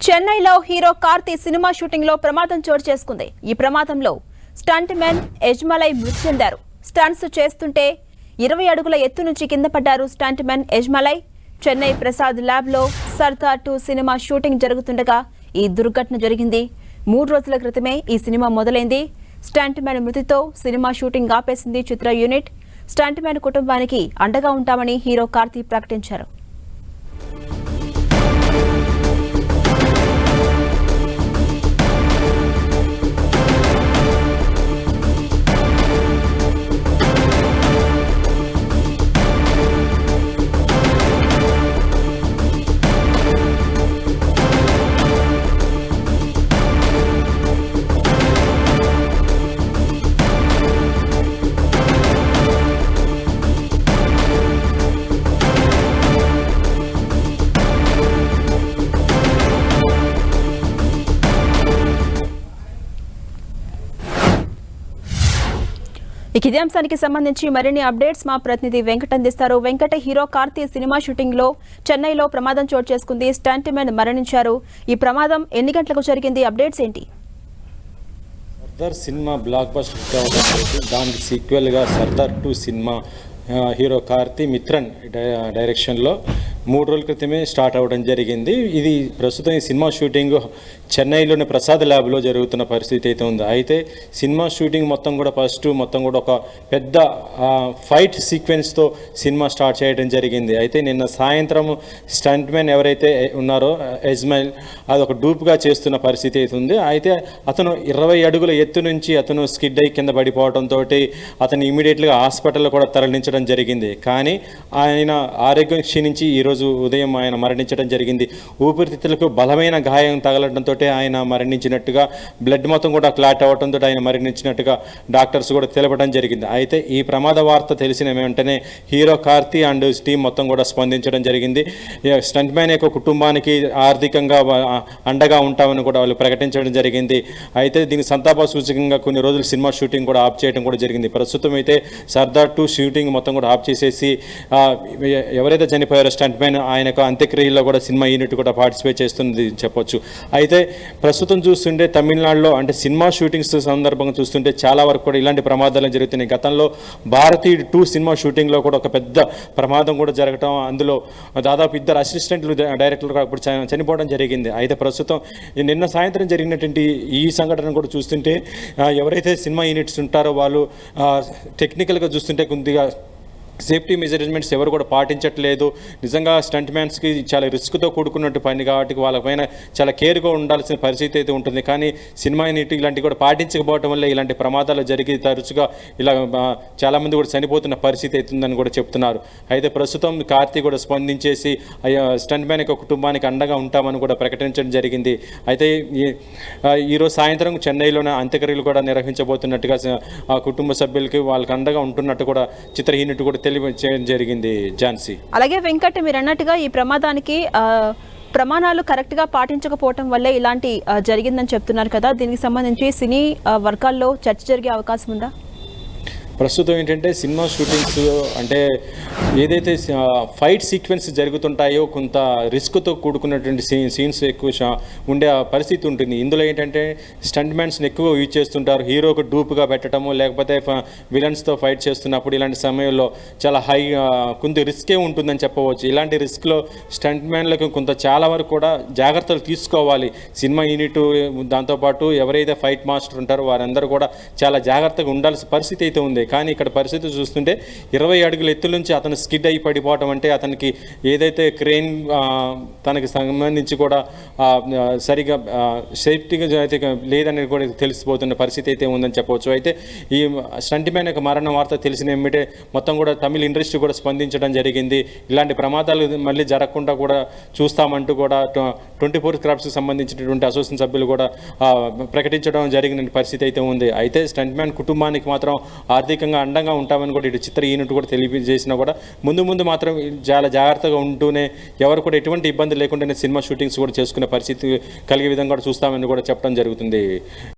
చెన్నైలో hero Karthi cinema shooting లో ప్రమాదం చోటు చేసుకుంది. ఈ ప్రమాదంలో స్టంట్ మెన్ యజ్మలై మృతి చెందారు. స్టంట్స్ చేస్తుంటే 20 అడుగుల ఎత్తు నుంచి కింద పడ్డారు స్టంట్ మెన్ యజ్మలై. చెన్నై ప్రసాద్ ల్యాబ్ లో సర్దార్ 2 సినిమా షూటింగ్ జరుగుతుండగా ఈ దుర్ఘటన జరిగింది. 3 రోజుల క్రితమే ఈ సినిమా మొదలైంది. స్టంట్ మెన్ మృతితో సినిమా షూటింగ్ ఆపేసింది చిత్ర యూనిట్. స్టంట్ మెన్ కుటుంబానికి అండగా ఉంటామని హీరో కార్తీ ప్రకటించారు. ఇదే అంశానికి సంబంధించి మరిన్ని అప్డేట్స్ మా ప్రతినిధి వెంకట్ అందిస్తారు. Venkata, hero Karthi cinema shooting లో చెన్నైలో ప్రమాదం చోటు చేసుకుంది. స్టంట్ మెన్ మరణించారు. ఈ ప్రమాదం ఎన్ని గంటలకు జరిగింది? అప్డేట్స్ ఏంటి? Sardar cinema block buster hit అవడంతో దానికి సీక్వెల్గా సర్దార్ 2 సినిమా హీరో కార్తీ మిత్రన్ డైరెక్షన్లో 3 రోజుల క్రితమే స్టార్ట్ అవ్వడం జరిగింది. ఇది ప్రస్తుతం ఈ సినిమా షూటింగ్ చెన్నైలోని ప్రసాద్ ల్యాబ్లో జరుగుతున్న పరిస్థితి అయితే ఉంది. అయితే సినిమా షూటింగ్ మొత్తం కూడా ఒక పెద్ద ఫైట్ సీక్వెన్స్తో సినిమా స్టార్ట్ చేయడం జరిగింది. అయితే నిన్న సాయంత్రం స్టంట్ మ్యాన్ ఎవరైతే ఉన్నారో యజ్మైల్ అది ఒక డూప్గా చేస్తున్న పరిస్థితి అయితే ఉంది. అయితే అతను 20 అడుగుల ఎత్తు నుంచి అతను స్కిడ్ అయి కింద పడిపోవడంతో అతను ఇమీడియట్గా హాస్పిటల్లో కూడా తరలించడం జరిగింది. కానీ ఆయన ఆరోగ్యం క్షీణించి ఈరోజు ఉదయం ఆయన మరణించడం జరిగింది. ఊపిరితిత్తులకు బలమైన గాయం తగలడంతో ఆయన మరణించినట్టుగా, బ్లడ్ మొత్తం కూడా క్లాట్ అవ్వడంతో ఆయన మరణించినట్టుగా డాక్టర్స్ కూడా తెలపడం జరిగింది. అయితే ఈ ప్రమాద వార్త తెలిసిన వెంటనే హీరో కార్తీ అండ్ టీం మొత్తం కూడా స్పందించడం జరిగింది. స్టంట్ మ్యాన్ యొక్క కుటుంబానికి ఆర్థికంగా అండగా ఉంటామని కూడా వాళ్ళు ప్రకటించడం జరిగింది. అయితే దీనికి సంతాప సూచకంగా కొన్ని రోజులు సినిమా షూటింగ్ కూడా ఆఫ్ చేయడం కూడా జరిగింది. ప్రస్తుతం అయితే సర్దార్ 2 షూటింగ్ మొత్తం కూడా ఆఫ్ చేసేసి ఎవరైతే చనిపోయారో స్టంట్ మ్యాన్ ఆయనకు అంత్యక్రియల్లో కూడా సినిమా యూనిట్ కూడా పార్టిసిపేట్ చేస్తుంది చెప్పొచ్చు. అయితే ప్రస్తుతం చూస్తుంటే తమిళనాడులో అంటే సినిమా షూటింగ్స్ సందర్భంగా చూస్తుంటే చాలా వరకు కూడా ఇలాంటి ప్రమాదాలు జరుగుతున్నాయి. గతంలో భారతీ 2 సినిమా షూటింగ్లో కూడా ఒక పెద్ద ప్రమాదం కూడా జరగటం, అందులో దాదాపు 2 అసిస్టెంట్లు డైరెక్టర్లు అప్పుడు చనిపోవడం జరిగింది. అయితే ప్రస్తుతం నిన్న సాయంత్రం జరిగినటువంటి ఈ సంఘటన కూడా చూస్తుంటే ఎవరైతే సినిమా యూనిట్స్ ఉంటారో వాళ్ళు టెక్నికల్గా చూస్తుంటే కొద్దిగా సేఫ్టీ మెజర్మెంట్స్ ఎవరు కూడా పాటించట్లేదు. నిజంగా స్టంట్ మ్యాన్స్కి చాలా రిస్క్తో కూడుకున్నట్టు పని కాబట్టి వాళ్ళపైన చాలా కేర్గా ఉండాల్సిన పరిస్థితి అయితే ఉంటుంది. కానీ సినిమా యూనిట్ ఇలాంటివి కూడా పాటించకపోవడం వల్ల ఇలాంటి ప్రమాదాలు జరిగి తరచుగా ఇలా చాలామంది కూడా చనిపోతున్న పరిస్థితి అవుతుందని కూడా చెప్తున్నారు. అయితే ప్రస్తుతం కార్తీ కూడా స్పందించేసి స్టంట్ మ్యాన్ యొక్క కుటుంబానికి అండగా ఉంటామని కూడా ప్రకటించడం జరిగింది. అయితే ఈరోజు సాయంత్రం చెన్నైలోనే అంత్యక్రియలు కూడా నిర్వహించబోతున్నట్టుగా ఆ కుటుంబ సభ్యులకి వాళ్ళకి అండగా ఉంటున్నట్టు కూడా చిత్ర యూనిట్ కూడా తెలియజేయడం జరిగింది. ఝాన్సీ, అలాగే వెంకట్, మీరు అన్నట్టుగా ఈ ప్రమాదానికి ప్రమాణాలు కరెక్ట్గా పాటించకపోవటం వల్లే ఇలాంటి జరిగిందని చెప్తున్నారు కదా. దీనికి సంబంధించి సినీ వర్గాల్లో చర్చ జరిగే అవకాశం ఉందా? ప్రస్తుతం ఏంటంటే సినిమా షూటింగ్స్ అంటే ఏదైతే ఫైట్ సీక్వెన్స్ జరుగుతుంటాయో కొంత రిస్క్తో కూడుకున్నటువంటి సీన్స్ ఎక్కువ ఉండే పరిస్థితి ఉంటుంది. ఇందులో ఏంటంటే స్టంట్ మ్యాన్స్ని ఎక్కువ యూజ్ చేస్తుంటారు. హీరోకు డూప్గా పెట్టడము, లేకపోతే విలన్స్తో ఫైట్ చేస్తున్నప్పుడు ఇలాంటి సమయంలో చాలా కొంత రిస్కే ఉంటుందని చెప్పవచ్చు. ఇలాంటి రిస్క్లో స్టంట్ మ్యాన్లకు కొంత చాలా వరకు కూడా జాగ్రత్తలు తీసుకోవాలి సినిమా యూనిట్. దాంతోపాటు ఎవరైతే ఫైట్ మాస్టర్ ఉంటారో వారందరూ కూడా చాలా జాగ్రత్తగా ఉండాల్సిన పరిస్థితి అయితే ఉంది. కానీ ఇక్కడ పరిస్థితి చూస్తుంటే 20 అడుగుల ఎత్తు నుంచి అతను స్కిడ్ అయి పడిపోవటం అంటే అతనికి ఏదైతే క్రెయిన్ తనకి సంబంధించి కూడా సరిగా సేఫ్టీగా అయితే లేదనేది కూడా తెలిసిపోతున్న పరిస్థితి అయితే ఉందని చెప్పవచ్చు. అయితే ఈ స్టంట్ మ్యాన్ యొక్క మరణ వార్త తెలిసిన ఏమిటే మొత్తం కూడా తమిళ ఇండస్ట్రీ కూడా స్పందించడం జరిగింది. ఇలాంటి ప్రమాదాలు మళ్ళీ జరగకుండా కూడా చూస్తామంటూ కూడా 24 క్రాఫ్ట్స్కి సంబంధించినటువంటి అసోసియేషన్ సభ్యులు కూడా ప్రకటించడం జరిగిన పరిస్థితి అయితే ఉంది. అయితే స్టంట్ మ్యాన్ కుటుంబానికి మాత్రం ఆర్థికంగా అండంగా ఉంటామని కూడా ఇటు చిత్ర యూనిట్ కూడా తెలియజేసినా కూడా ముందు మాత్రం చాలా జాగ్రత్తగా ఉంటూనే ఎవరు కూడా ఎటువంటి ఇబ్బంది లేకుండానే సినిమా షూటింగ్స్ కూడా చేసుకునే పరిస్థితి కలిగే విధంగా కూడా చూస్తామని కూడా చెప్పడం జరుగుతుంది.